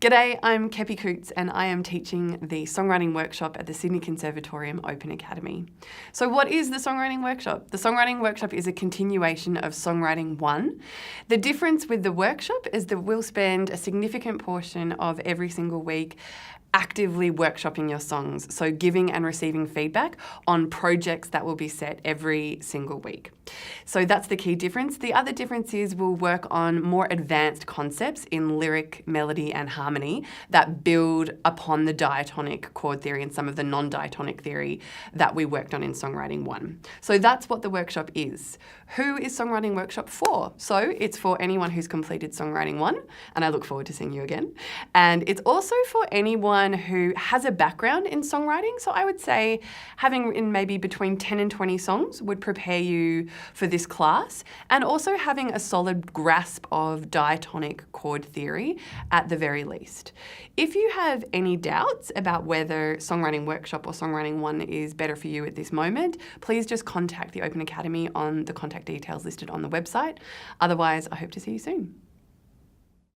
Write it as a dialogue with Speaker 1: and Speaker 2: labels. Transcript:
Speaker 1: G'day, I'm Keppie Coutts and I am teaching the Songwriting Workshop at the Sydney Conservatorium Open Academy. So what is the Songwriting Workshop? The Songwriting Workshop is a continuation of Songwriting 1. The difference with the workshop is that we'll spend a significant portion of every single week actively workshopping your songs, so giving and receiving feedback on projects that will be set every single week. So that's the key difference. The other difference is we'll work on more advanced concepts in lyric, melody and harmony that build upon the diatonic chord theory and some of the non-diatonic theory that we worked on in Songwriting 1. So that's what the workshop is. Who is Songwriting Workshop for? So it's for anyone who's completed Songwriting 1, and I look forward to seeing you again. And it's also for anyone who has a background in songwriting. So I would say having in maybe between 10 and 20 songs would prepare you for this class, and also having a solid grasp of diatonic chord theory at the very least. If you have any doubts about whether Songwriting Workshop or Songwriting 1 is better for you at this moment, please just contact the Open Academy on the contact details listed on the website. Otherwise, I hope to see you soon.